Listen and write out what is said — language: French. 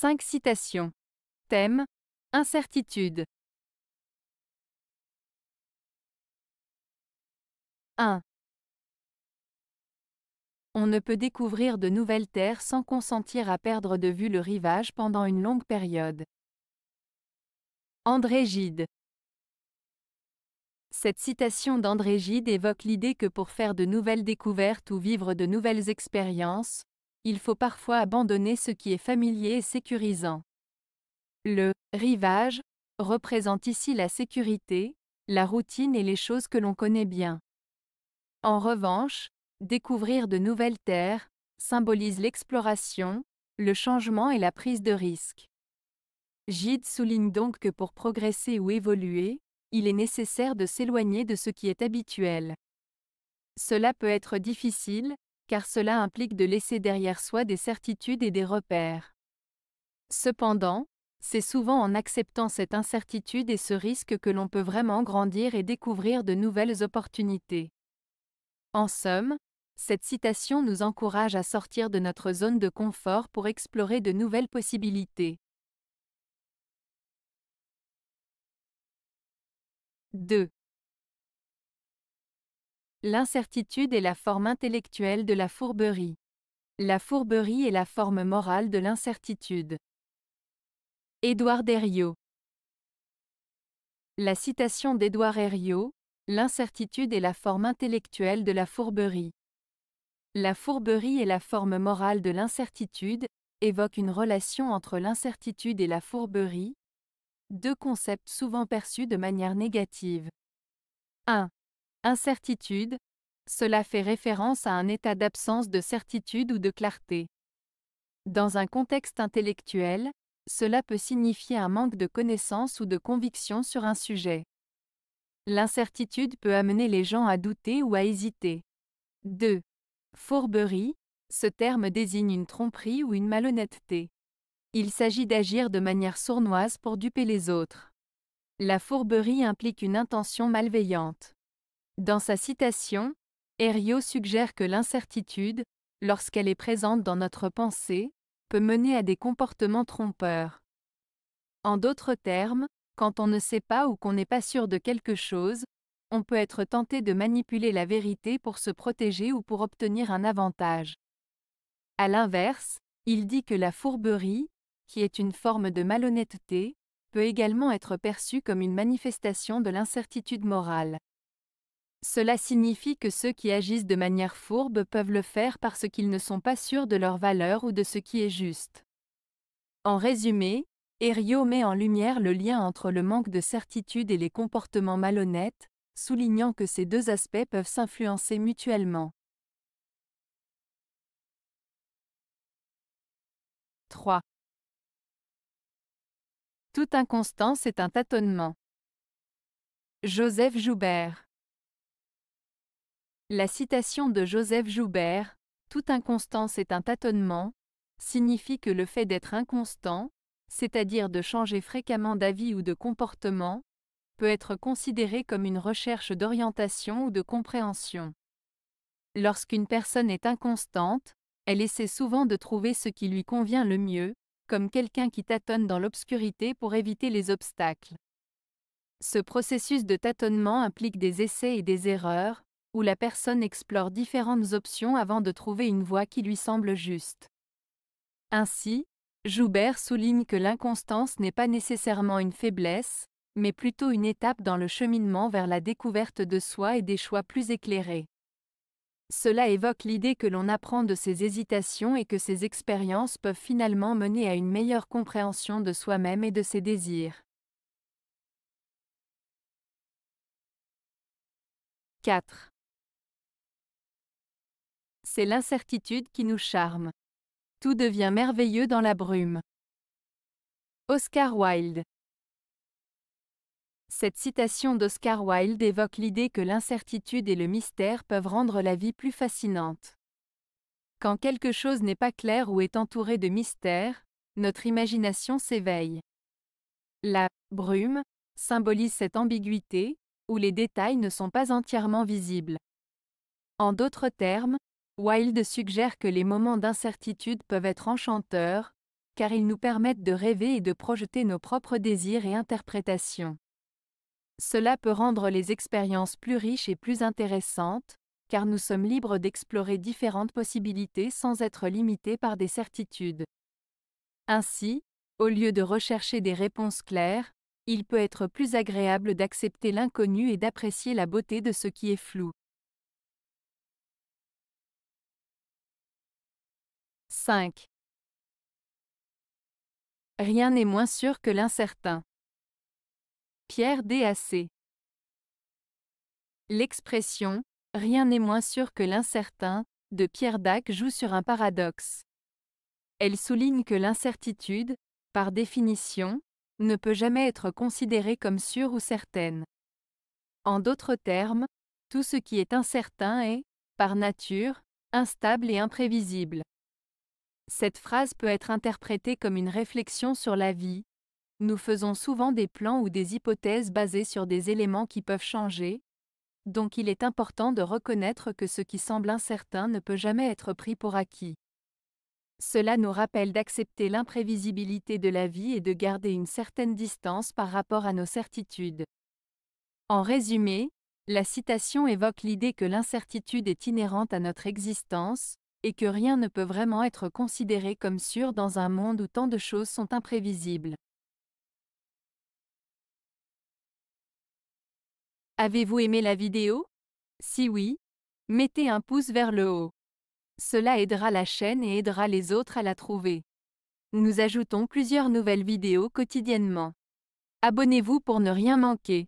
5 citations. Thème: incertitude. 1. On ne peut découvrir de nouvelles terres sans consentir à perdre de vue le rivage pendant une longue période. André Gide. Cette citation d'André Gide évoque l'idée que pour faire de nouvelles découvertes ou vivre de nouvelles expériences, il faut parfois abandonner ce qui est familier et sécurisant. Le rivage représente ici la sécurité, la routine et les choses que l'on connaît bien. En revanche, découvrir de nouvelles terres symbolise l'exploration, le changement et la prise de risque. Gide souligne donc que pour progresser ou évoluer, il est nécessaire de s'éloigner de ce qui est habituel. Cela peut être difficile, car cela implique de laisser derrière soi des certitudes et des repères. Cependant, c'est souvent en acceptant cette incertitude et ce risque que l'on peut vraiment grandir et découvrir de nouvelles opportunités. En somme, cette citation nous encourage à sortir de notre zone de confort pour explorer de nouvelles possibilités. 2. L'incertitude est la forme intellectuelle de la fourberie. La fourberie est la forme morale de l'incertitude. Édouard Herriot. La citation d'Édouard Herriot: l'incertitude est la forme intellectuelle de la fourberie. La fourberie est la forme morale de l'incertitude, évoque une relation entre l'incertitude et la fourberie, deux concepts souvent perçus de manière négative. 1. Incertitude. Cela fait référence à un état d'absence de certitude ou de clarté. Dans un contexte intellectuel, cela peut signifier un manque de connaissance ou de conviction sur un sujet. L'incertitude peut amener les gens à douter ou à hésiter. 2. Fourberie. Ce terme désigne une tromperie ou une malhonnêteté. Il s'agit d'agir de manière sournoise pour duper les autres. La fourberie implique une intention malveillante. Dans sa citation, Herriot suggère que l'incertitude, lorsqu'elle est présente dans notre pensée, peut mener à des comportements trompeurs. En d'autres termes, quand on ne sait pas ou qu'on n'est pas sûr de quelque chose, on peut être tenté de manipuler la vérité pour se protéger ou pour obtenir un avantage. À l'inverse, il dit que la fourberie, qui est une forme de malhonnêteté, peut également être perçue comme une manifestation de l'incertitude morale. Cela signifie que ceux qui agissent de manière fourbe peuvent le faire parce qu'ils ne sont pas sûrs de leur valeur ou de ce qui est juste. En résumé, Herriot met en lumière le lien entre le manque de certitude et les comportements malhonnêtes, soulignant que ces deux aspects peuvent s'influencer mutuellement. 3. Toute inconstance est un tâtonnement. Joseph Joubert. La citation de Joseph Joubert, « Toute inconstance est un tâtonnement », signifie que le fait d'être inconstant, c'est-à-dire de changer fréquemment d'avis ou de comportement, peut être considéré comme une recherche d'orientation ou de compréhension. Lorsqu'une personne est inconstante, elle essaie souvent de trouver ce qui lui convient le mieux, comme quelqu'un qui tâtonne dans l'obscurité pour éviter les obstacles. Ce processus de tâtonnement implique des essais et des erreurs, où la personne explore différentes options avant de trouver une voie qui lui semble juste. Ainsi, Joubert souligne que l'inconstance n'est pas nécessairement une faiblesse, mais plutôt une étape dans le cheminement vers la découverte de soi et des choix plus éclairés. Cela évoque l'idée que l'on apprend de ses hésitations et que ces expériences peuvent finalement mener à une meilleure compréhension de soi-même et de ses désirs. 4. C'est l'incertitude qui nous charme. Tout devient merveilleux dans la brume. Oscar Wilde. Cette citation d'Oscar Wilde évoque l'idée que l'incertitude et le mystère peuvent rendre la vie plus fascinante. Quand quelque chose n'est pas clair ou est entouré de mystère, notre imagination s'éveille. La brume symbolise cette ambiguïté, où les détails ne sont pas entièrement visibles. En d'autres termes, Wilde suggère que les moments d'incertitude peuvent être enchanteurs, car ils nous permettent de rêver et de projeter nos propres désirs et interprétations. Cela peut rendre les expériences plus riches et plus intéressantes, car nous sommes libres d'explorer différentes possibilités sans être limités par des certitudes. Ainsi, au lieu de rechercher des réponses claires, il peut être plus agréable d'accepter l'inconnu et d'apprécier la beauté de ce qui est flou. 5. Rien n'est moins sûr que l'incertain. Pierre Dac. L'expression « rien n'est moins sûr que l'incertain » de Pierre Dac joue sur un paradoxe. Elle souligne que l'incertitude, par définition, ne peut jamais être considérée comme sûre ou certaine. En d'autres termes, tout ce qui est incertain est, par nature, instable et imprévisible. Cette phrase peut être interprétée comme une réflexion sur la vie. Nous faisons souvent des plans ou des hypothèses basées sur des éléments qui peuvent changer, donc il est important de reconnaître que ce qui semble incertain ne peut jamais être pris pour acquis. Cela nous rappelle d'accepter l'imprévisibilité de la vie et de garder une certaine distance par rapport à nos certitudes. En résumé, la citation évoque l'idée que l'incertitude est inhérente à notre existence, et que rien ne peut vraiment être considéré comme sûr dans un monde où tant de choses sont imprévisibles. Avez-vous aimé la vidéo? Si oui, mettez un pouce vers le haut. Cela aidera la chaîne et aidera les autres à la trouver. Nous ajoutons plusieurs nouvelles vidéos quotidiennement. Abonnez-vous pour ne rien manquer.